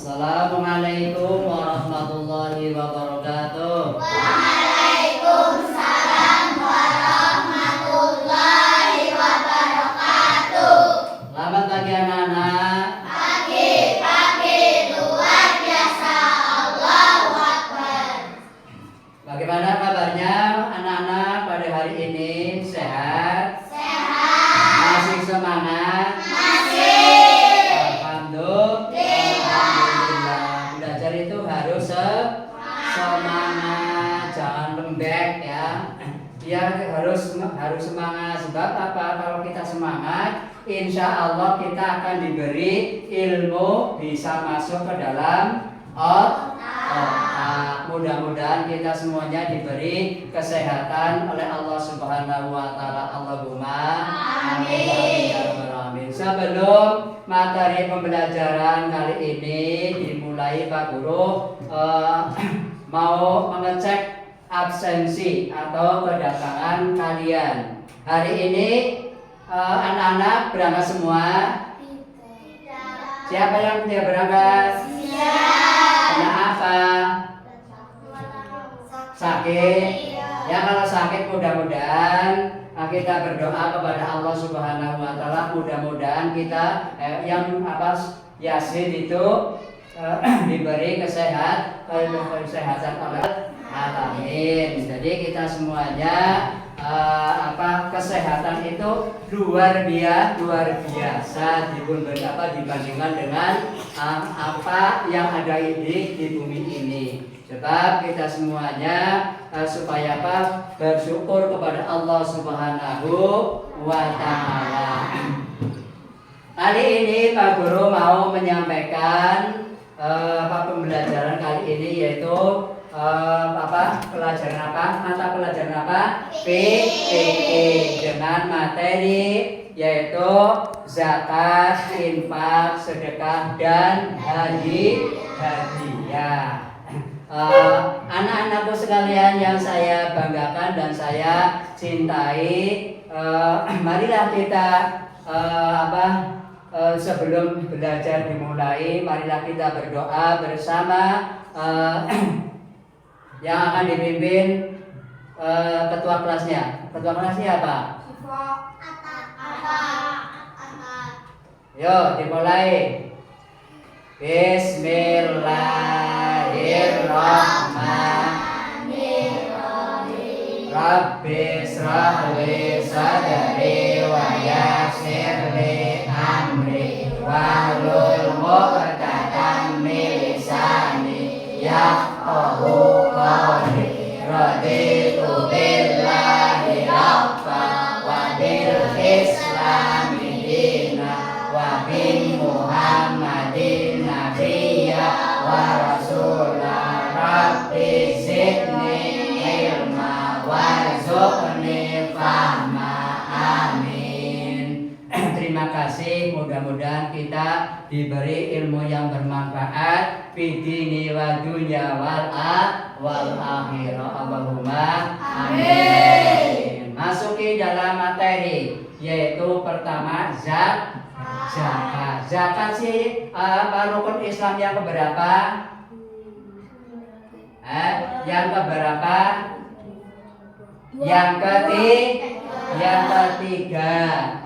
Assalamualaikum warahmatullahi wabarakatuh. Waalaikumsalam warahmatullahi wabarakatuh. Selamat pagi anak-anak. Pagi luar biasa. Allahu Akbar. Bagaimana kabarnya anak-anak pada hari ini? Sehat? Sehat. Masih semangat? Masih. Alhamdulillah. Belajar itu harus semangat, jangan lembek ya. Ya harus semangat. Sebab apa? Kalau kita semangat, insya Allah kita akan diberi ilmu, bisa masuk ke dalam otak. Mudah-mudahan kita semuanya diberi kesehatan oleh Allah Subhanahu wa taala. Allahumma amin. Sebelum materi pembelajaran kali ini dimulai, Pak Guru mau mengecek absensi atau kedatangan kalian. Hari ini anak-anak berangkat semua? Siapa yang tidak berangkat? Kenapa? Sakit? Ya kalau sakit mudah-mudahan kita berdoa kepada Allah Subhanahu wa taala, mudah-mudahan kita Yasin itu diberi kesehatan oleh alamin. Jadi kita semuanya kesehatan itu luar biasa dibandingkan dengan apa yang ada di bumi ini. Sebab kita semuanya supaya bersyukur kepada Allah Subhanahu wa taala. Kali ini Pak Guru mau menyampaikan pembelajaran kali ini, yaitu mata pelajaran apa? PPE dengan materi yaitu zakat, infak, sedekah dan hadiah. Anak-anakku sekalian yang saya banggakan dan saya cintai, marilah kita sebelum belajar dimulai, marilah kita berdoa bersama yang akan dipimpin ketua kelasnya. Ketua kelasnya apa? Yo, dimulai. Bismillahirrahmanirrahim. Rabbi shrah li sadri wa yassir li amri wahlul 'uqdatam min lisani yafqahu qawli. Raditu billahi rabban wa bil islami dinan wa bi Muhammadin nabiyya wa rasulah. Rabbi zidni ilma warzuqni fahma. Amin. Terima kasih, mudah-mudahan kita diberi ilmu yang bermanfaat fi dini wa dunya wal akhirah. Allahumma amin. Masuki dalam materi, yaitu pertama zakat. Zakat sih rukun Islam yang keberapa? Yang keberapa? Yang ketiga.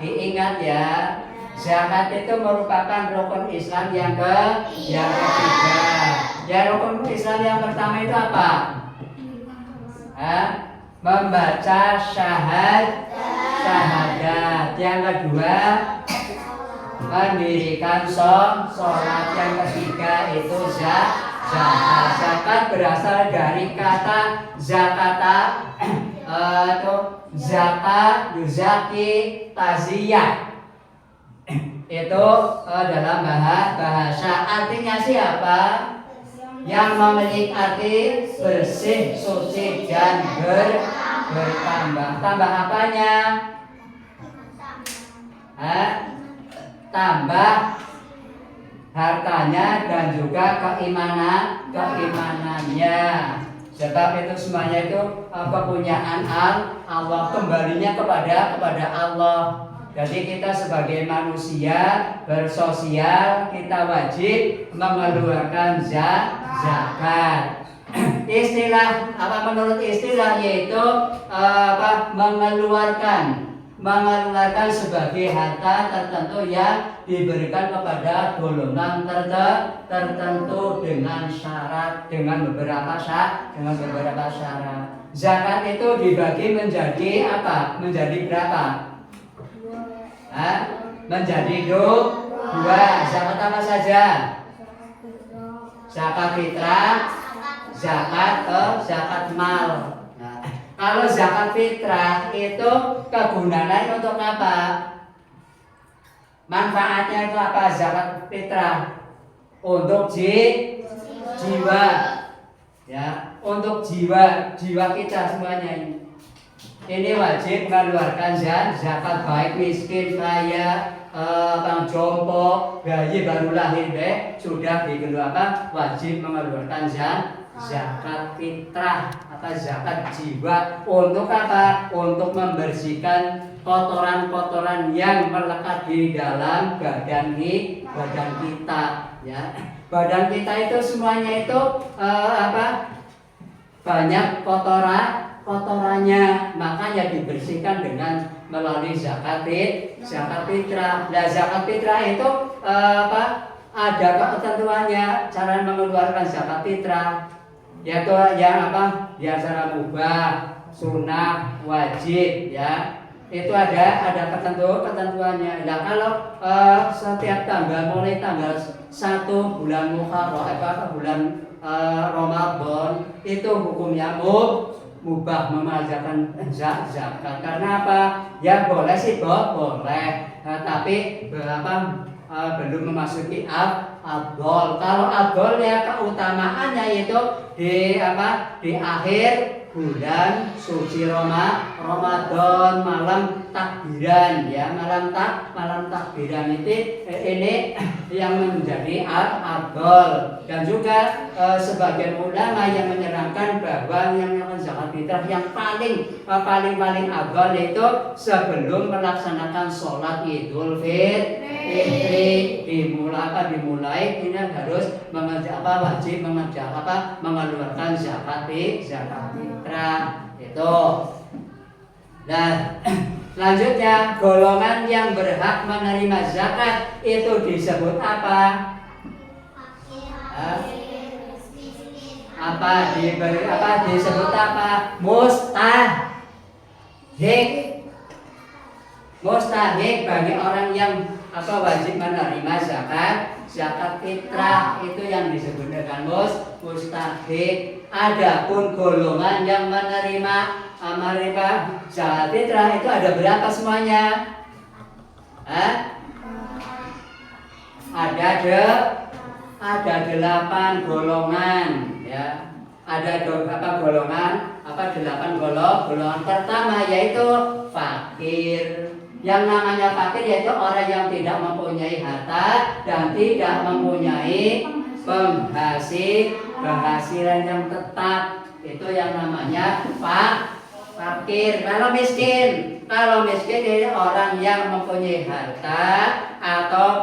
Diingat ya, zakat itu merupakan rukun Islam yang ketiga. Ya, rukun Islam yang pertama itu apa? Membaca syahadat. Yang kedua, mendirikan sholat. Yang ketiga itu zakat. Zakat berasal dari kata zakata, zakat, yuzaki, taziyah. Itu dalam bahasa. Artinya siapa? Yang memiliki arti bersih, suci dan bertambah. Tambah apanya? Tambah hartanya dan juga keimanannya. Sebab itu semuanya itu kepunyaan Allah, kembalinya kepada Allah. Jadi kita sebagai manusia bersosial, kita wajib mengeluarkan zakat. Istilah apa menurut istilah yaitu mengeluarkan sebagai harta tertentu yang diberikan kepada golongan tertentu dengan syarat, dengan beberapa syarat. Zakat itu dibagi menjadi apa? Menjadi berapa? Menjadi dua. Zakat apa saja? Zakat fitrah, zakat mal. Nah, kalau zakat fitrah itu kegunaannya untuk apa? Manfaatnya itu apa? Zakat fitrah untuk jiwa, ya, untuk jiwa kita semuanya ini. Ini wajib mengeluarkan zakat, baik miskin, kaya, jompo, bayi baru lahir sudah dikeluarkan, wajib mengeluarkan zakat fitrah atau zakat jiwa. Untuk apa? Untuk membersihkan kotoran-kotoran yang melekat di dalam badan kita, ya. Badan kita itu semuanya itu banyak kotorannya, makanya dibersihkan dengan melalui zakat fitrah. Nah, zakat fitrah itu ada ketentuannya cara mengeluarkan zakat fitrah, yaitu yang yang secara mubah, sunnah, wajib, ya. Itu ada ketentuannya. Nah, kalau setiap mulai tanggal 1 bulan Muharram bulan Ramadan itu hukumnya mubah mengajarkan zakat. Karena apa? Ya boleh sih, boleh. Tapi belum memasuki afdol. Kalau afdol ya keutamaannya itu di akhir bulan suci Ramadan, malam takbiran, ya, malam takbiran ini yang menjadi afdol. Dan juga sebagian ulama yang menyerangkan bahwa yang melakukan zakat fitrah yang paling afdol itu sebelum melaksanakan sholat Idul Fitri dimulai ini harus wajib mengeluarkan zakat fitrah itu. Nah, selanjutnya golongan yang berhak menerima zakat itu disebut apa? Disebut apa? Mustahik bagi orang yang wajib menerima zakat fitrah itu yang disebut dengan mustahik. Adapun golongan yang menerima zakat fitrah itu ada berapa semuanya? Ada 8 golongan, ya. Ada berapa golongan? 8 golongan. Pertama yaitu fakir. Yang namanya fakir yaitu orang yang tidak mempunyai harta dan tidak mempunyai penghasilan yang tetap. Itu yang namanya fakir. Kalau miskin itu orang yang mempunyai harta atau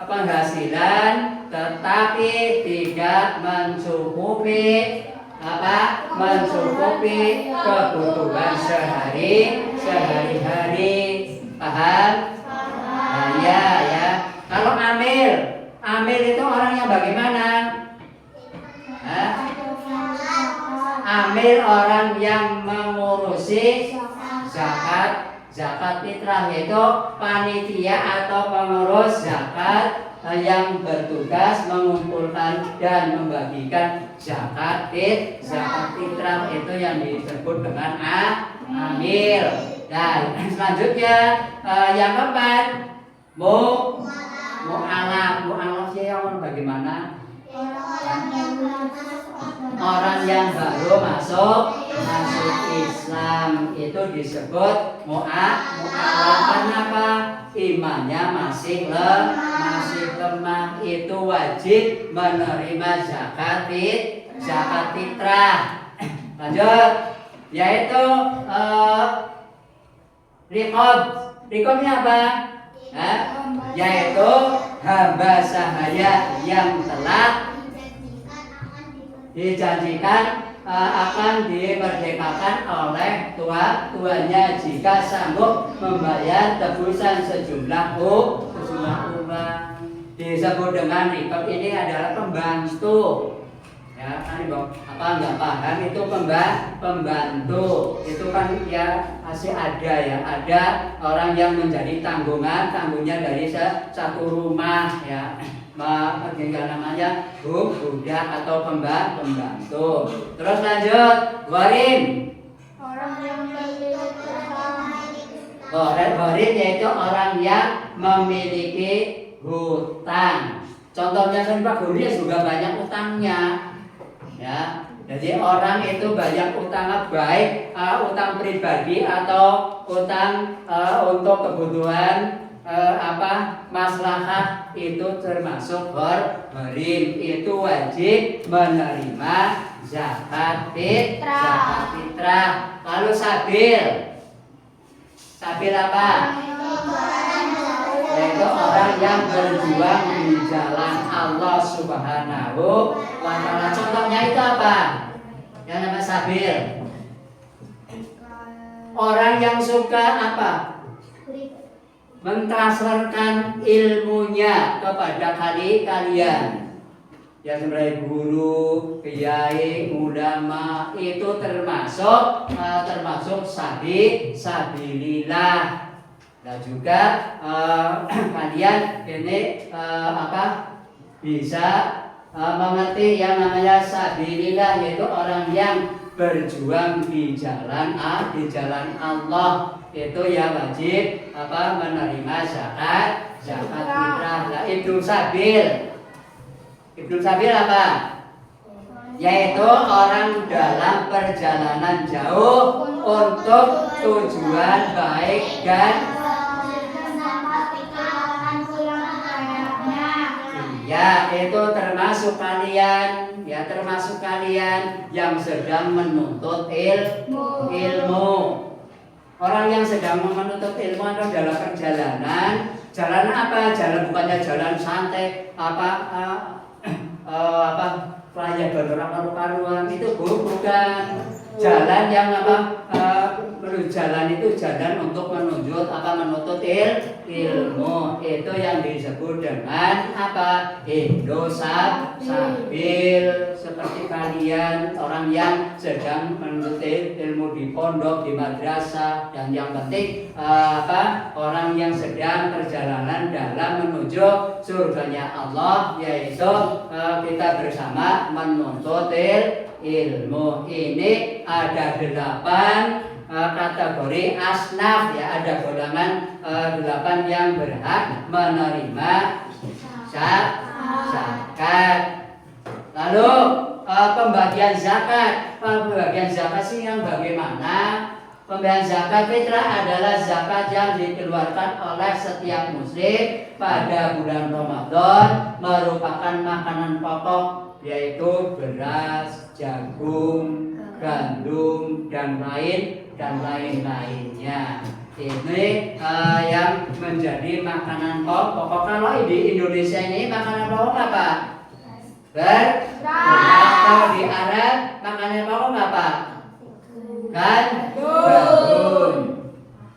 penghasilan tetapi tidak mencukupi kebutuhan sehari-hari. Paham? Ya. Kalau amil itu orang yang bagaimana? Amil orang yang mengurusi zakat fitrah, yaitu panitia atau pengurus zakat yang bertugas mengumpulkan dan membagikan zakat fitrah itu yang disebut dengan amil. Dan selanjutnya yang keempat mu'alaf yang bagaimana? Orang yang baru masuk Islam itu disebut mu'alaf. Kenapa? Imannya masih lemah, itu wajib menerima zakat fitrah. Lanjut, yaitu riqab Rekomnya apa? Hah? Yaitu hamba sahaya yang telah dijanjikan akan dimerdekakan oleh tuannya jika sanggup membayar tebusan sejumlah uang. Disebut dengan rikab ini adalah pembantu. Ya, kan apa nggak paham itu pembantu. Itu kan ya masih ada ya, ada orang yang menjadi tanggungnya dari satu rumah ya. Tinggal namanya budak atau pembantu. Terus lanjut, warim. Orang yang memiliki Warim yaitu orang yang memiliki hutang. Contohnya kan Pak Guru ya juga banyak utangnya, ya. Jadi orang itu banyak utang baik utang pribadi atau utang untuk kebutuhan maslahah itu termasuk warim. Itu wajib menerima zakat fitrah. Lalu sabil apa? Yaitu orang yang berjuang di jalan Allah Subhanahu wa Ta'ala. Contohnya itu apa? Yang namanya sabil. Orang yang suka apa? Mentransferkan ilmunya kepada kalian. Yang sebagai guru, kiai, ulama itu termasuk sabilillah. Nah juga kalian ini bisa mengerti yang namanya sabilillah, yaitu orang yang berjuang di jalan Allah. Itu ya wajib menerima zakat fitrah. Nah, Ibnu Sabil apa? Yaitu orang dalam perjalanan jauh untuk tujuan baik dan ya, itu termasuk kalian yang sedang menuntut ilmu. Orang yang sedang menuntut ilmu adalah dalam perjalanan. Jalan apa? Jalan bukannya jalan santai pelajar bergerak karu-karuan, itu bukan. Jalan yang jalan itu jalan untuk menuntut ilmu. Itu yang disebut dengan Ibnu Sabil. Seperti kalian orang yang sedang menuntut ilmu di pondok, di madrasah, dan yang penting orang yang sedang perjalanan dalam menuju surganya Allah, yaitu kita bersama menuntut ilmu. Ini ada 8 kategori asnaf ya, ada golongan 8 yang berhak menerima zakat. Lalu pembagian zakat sih yang bagaimana? Pembagian zakat fitrah adalah zakat yang dikeluarkan oleh setiap muslim pada bulan Ramadan, merupakan makanan pokok yaitu beras, jagung, gandum, dan lain-lainnya. Ini yang menjadi makanan pokok. Kalau di Indonesia ini makanan pokok apa? Beras. Kalau di Arab makanan pokok apa? Gandum.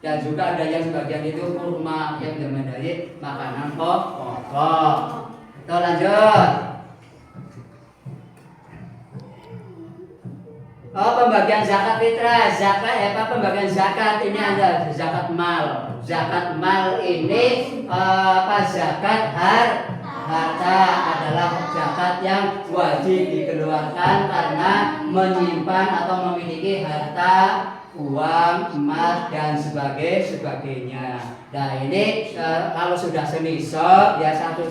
Dan juga ada yang sebagian itu kurma yang menjadi makanan pokok. Kita lanjut. Pembagian zakat fitrah. Pembagian zakat ini ada zakat mal. Zakat mal ini zakat harta adalah zakat yang wajib dikeluarkan karena menyimpan atau memiliki harta, uang, emas, dan sebagainya. Nah ini kalau sudah senisab ya satu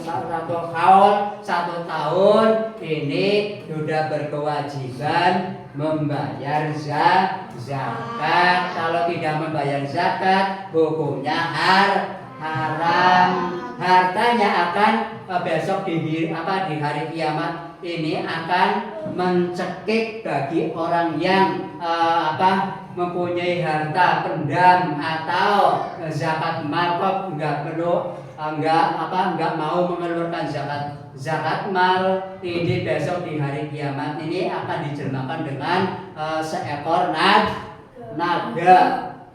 tahun ini sudah berkewajiban membayar zakat. Kalau tidak membayar zakat, hukumnya haram. Hartanya akan besok di hari kiamat ini akan mencekik bagi orang yang mempunyai harta pendam atau zakat mal kok nggak perlu nggak mau mengeluarkan zakat mal. Ini besok di hari kiamat ini akan dijelmakan dengan seekor naga.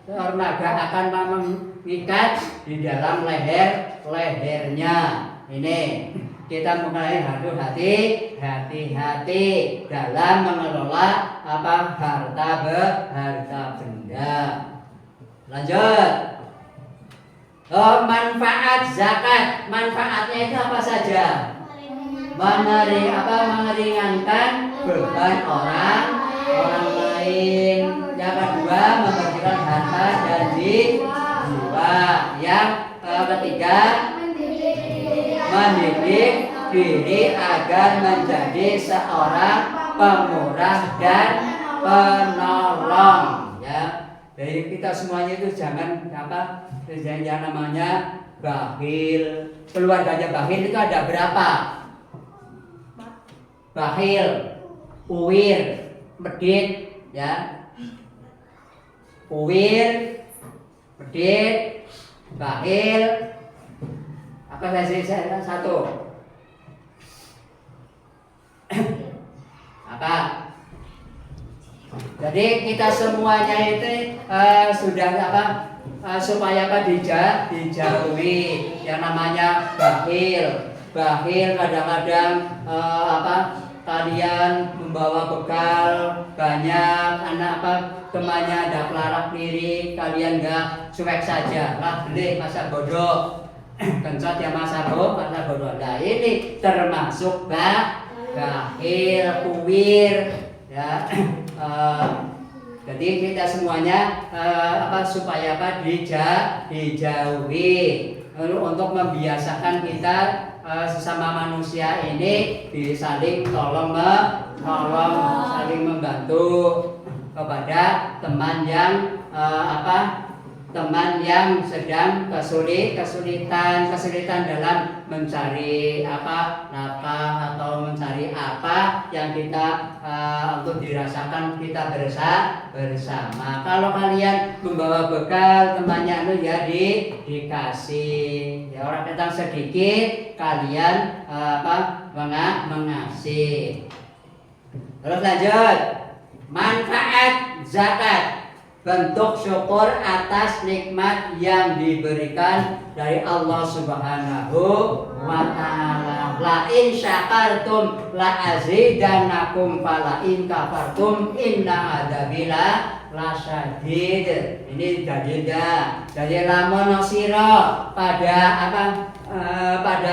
Seekor naga akan mengikat di dalam lehernya. Ini kita mulai hati-hati dalam mengelola harta benda. Lanjut. Manfaat zakat. Manfaatnya itu apa saja? Mengeringankan beban orang lain. Yang kedua, membersihkan harta dan jiwa. Yang ketiga, mendidik diri agar menjadi seorang pemurah dan penolong. Ya, jadi kita semuanya itu jangan yang namanya bakhil. Keluarganya bakhil itu ada berapa? Bakhil, uwir, medit, ya. Uwir, medit, bakhil. Apa saja satu? Apa? Jadi kita semuanya itu sudah supaya dijauhi yang namanya bakhil. Bakhil kadang-kadang kalian membawa bekal banyak, temannya ada pelarak diri, kalian enggak cuek saja, beli masa bodoh. Kencot ya masa bodoh. Nah ini termasuk bakhil, kuwir, ya. Jadi kita semuanya supaya dijauhi untuk membiasakan kita sesama manusia ini saling tolong saling membantu kepada teman yang teman yang sedang kesulitan dalam mencari nafkah atau mencari apa yang kita untuk dirasakan kita bersama. Kalau kalian membawa bekal temannya ya dikasih. Ya orang datang sedikit kalian mengasih. Terus lanjut. Manfaat zakat. Bentuk syukur atas nikmat yang diberikan dari Allah Subhanahu wa ta'ala. La in syakartum la azidannakum fala in kafartum inna adzabi lasyadid. Ini jadi lamun sira pada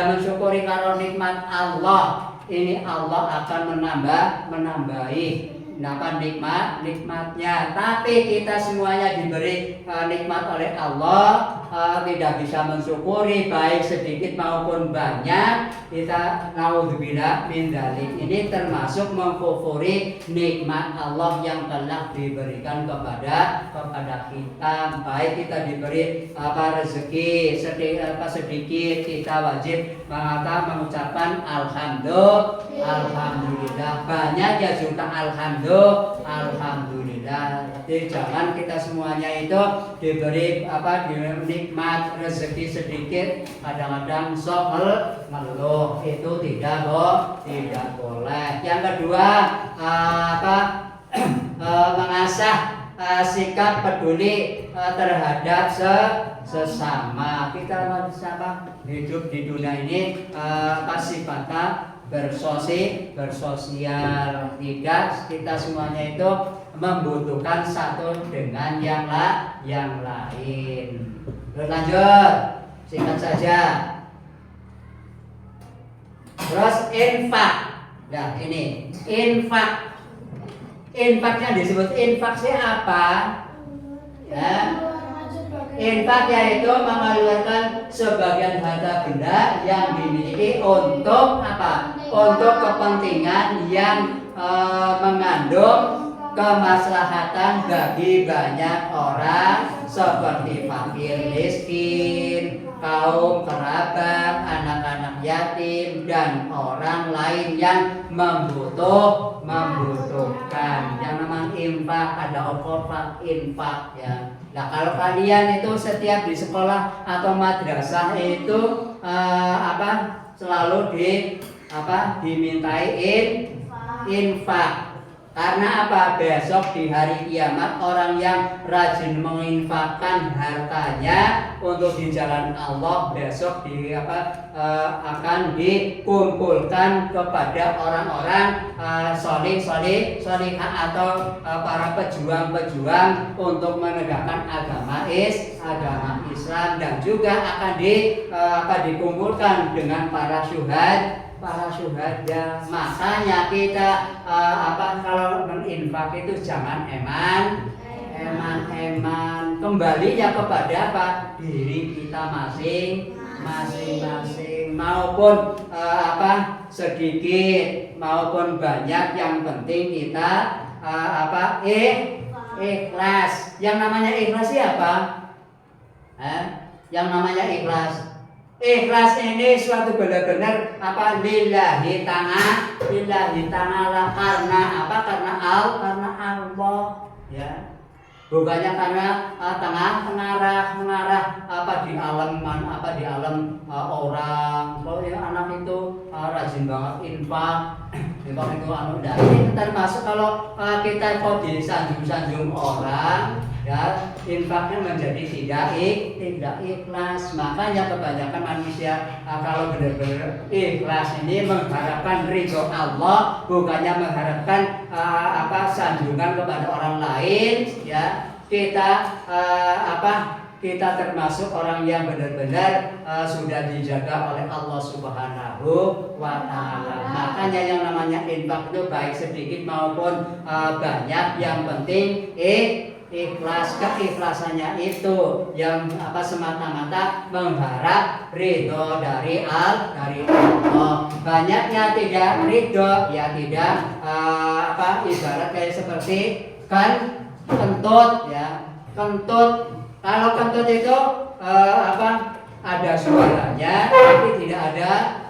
mensyukuri karo nikmat Allah, ini Allah akan menambahi nikmatnya. Tapi kita semuanya diberi nikmat oleh Allah, tidak bisa mensyukuri baik sedikit maupun banyak. Kita naudzubillah min dzalik. Ini termasuk mengkufuri nikmat Allah yang telah diberikan kepada kita. Baik kita diberi rezeki sedikit, kita wajib mengucapkan alhamdulillah. Banyak ya juga alhamdulillah. Jadi jangan kita semuanya itu diberi nikmat rezeki sedikit, kadang-kadang sok ngeluh, itu tidak boleh. Yang kedua mengasah sikap peduli terhadap sesama. Kita hidup di dunia ini sifatnya bersosial, tidak kita semuanya itu membutuhkan satu dengan yang lain. Lanjut, singkat saja. Terus infak. Nah ini infak. Infaknya disebut infak apa? Ya. Infak yaitu mengeluarkan sebagian harta benda yang dimiliki untuk apa? Untuk kepentingan yang mengandung kemaslahatan bagi banyak orang seperti fakir miskin, kaum kerabat, anak-anak yatim dan orang lain yang membutuhkan. Yang namanya infak ada okofak infak ya. Nah kalau kalian itu setiap di sekolah atau madrasah itu selalu dimintai infak. Karena apa? Besok di hari kiamat orang yang rajin menginfakkan hartanya untuk di jalan Allah besok akan dikumpulkan kepada orang-orang solihah atau para pejuang untuk menegakkan agama Islam, dan juga akan dikumpulkan dengan para syuhada. Makanya kita kalau menginfak itu jangan eman, kembalinya kepada diri kita masing-masing, maupun sedikit maupun banyak, yang penting kita ikhlas. Yang namanya ikhlas siapa? Yang namanya ikhlas ini suatu benar-benar lillahi ta'ala, karena karena Allah ya, bukannya karena mengarah di alam orang. Kalau yang anak itu rajin banget infak itu ini termasuk kalau kita kok disanjung-sanjung orang ya, infaknya menjadi tidak ikhlas. Makanya kebanyakan manusia kalau benar-benar ikhlas ini mengharapkan ridho Allah, bukannya mengharapkan sanjungan kepada orang lain ya. Kita termasuk orang yang benar-benar sudah dijaga oleh Allah Subhanahu wa Ta'ala. Makanya yang namanya infak itu baik sedikit maupun banyak, yang penting ikhlas. Keikhlasannya itu yang semata-mata mengharap ridho dari Allah. Banyaknya tidak ridho ya tidak ibarat kayak seperti kentut ya. Kalau kentut itu ada suaranya tapi tidak ada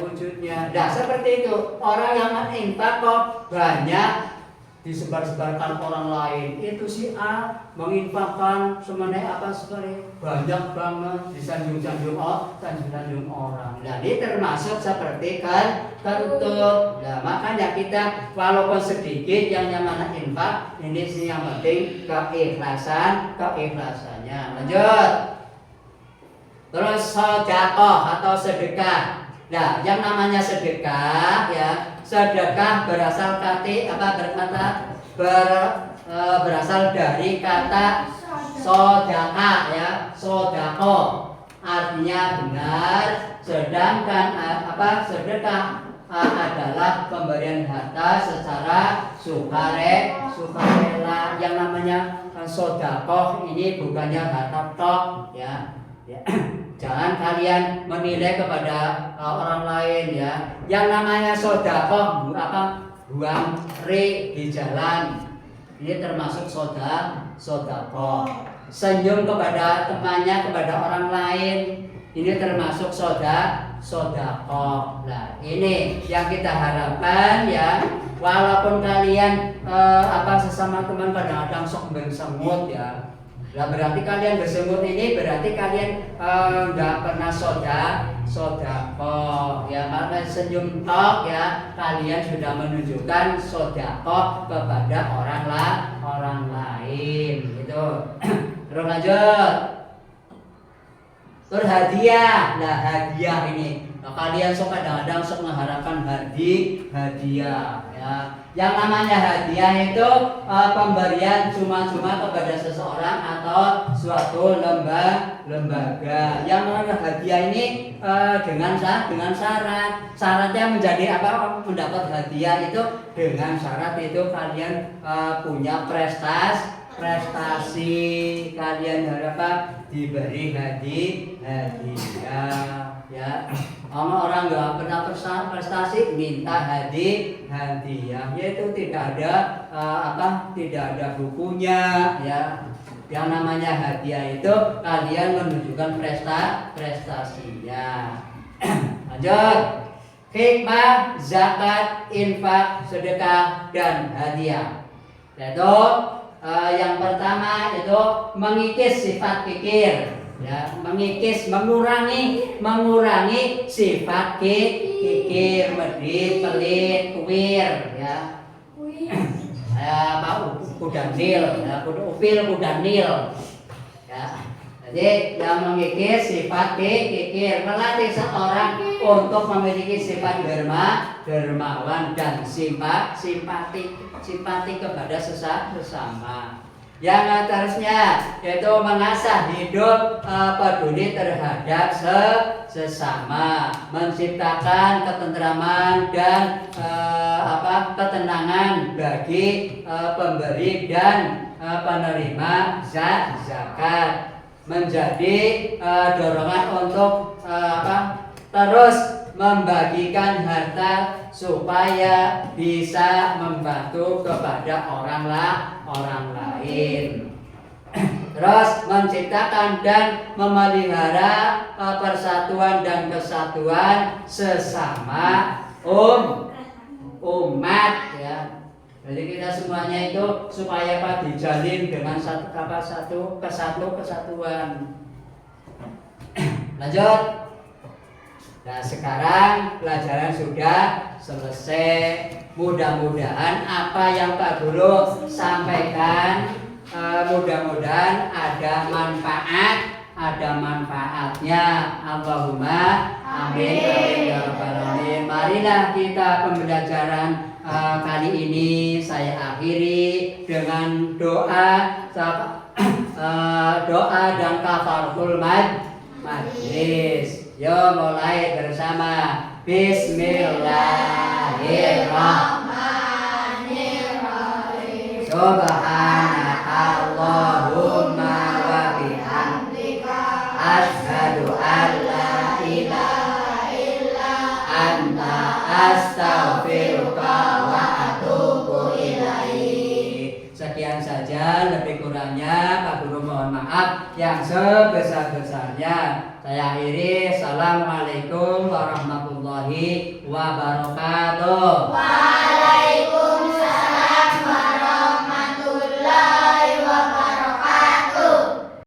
wujudnya. Nah seperti itu orang yang infak kok banyak disebar-sebarkan orang lain. Itu si A menginfakkan seperti banyak banget, disanjung-sanjung orang. Nah ini termasuk seperti kentut. Nah makanya kita walaupun sedikit yang namanya infak, ini sih yang penting keikhlasannya. Lanjut. Terus sedekah atau sedekah. Nah, yang namanya sedekah ya, sedekah berasal berasal dari kata sodaka ya, sodako artinya benar, sedangkan sedekah adalah pemberian harta secara sukarela. Yang namanya sodako ini bukannya harta tok ya. Jangan kalian menilai kepada orang lain ya. Yang namanya sodako buang re di jalan, ini termasuk sodako. Senyum kepada temannya, kepada orang lain, ini termasuk sodako. Nah ini yang kita harapkan ya. Walaupun kalian sesama teman kadang-kadang sok bersemut ya. Nah berarti kalian bersemut ini berarti kalian nggak pernah sodako ya, karena senyum tok ya kalian sudah menunjukkan sodako kepada orang lain gitu. Terus lanjut. Terus hadiah. Nah hadiah ini kalian kadang-kadang mengharapkan hadiah ya. Yang namanya hadiah itu pemberian cuma-cuma kepada seseorang atau suatu lembaga. Yang namanya hadiah ini dengan syarat. Syaratnya menjadi mendapat hadiah itu dengan syarat itu kalian punya prestasi, kalian harap diberi hadiah ya. Orang nggak pernah prestasi minta hadiah, yaitu tidak ada bukunya ya. Yang namanya hadiah itu kalian menunjukkan prestasinya. Lanjut. Hikmah zakat, infak, sedekah, dan hadiah. Yaitu yang pertama itu mengikis sifat kikir, ya, mengurangi sifat kikir, medit, pelit, kuir, ya. Kudanil, ya, kudanil, ya. Jadi yang mengikis sifat kikir, melatih seorang untuk memiliki sifat dermawan dan simpati kepada sesama. Yang atasnya yaitu mengasah hidup peduli terhadap sesama, menciptakan ketentraman dan ketenangan bagi pemberi dan penerima zakat, menjadi dorongan untuk terus membagikan harta supaya bisa membantu kepada orang lain. Terus menciptakan dan memelihara persatuan dan kesatuan sesama umat, ya. Jadi kita semuanya itu supaya dijalin dengan satu kesatuan. Lanjut. Nah, sekarang pelajaran sudah selesai. Mudah-mudahan apa yang Pak Guru sampaikan mudah-mudahan ada manfaatnya. Allahumma amin ya rabbal alamin. Marilah kita pembelajaran kali ini saya akhiri dengan doa dan kafaratul majlis. Yo, mulai bersama. Bismillahirrahmanirrahim. Subhanakallahumma wa bihamdika asyhadu an la ilaha illa anta astaghfiruka wa atubu ilaik. Sekian saja, lebih kurangnya Pak Guru mohon maaf yang sebesar-besarnya. Saya akhiri. Assalamualaikum warahmatullahi wabarakatuh.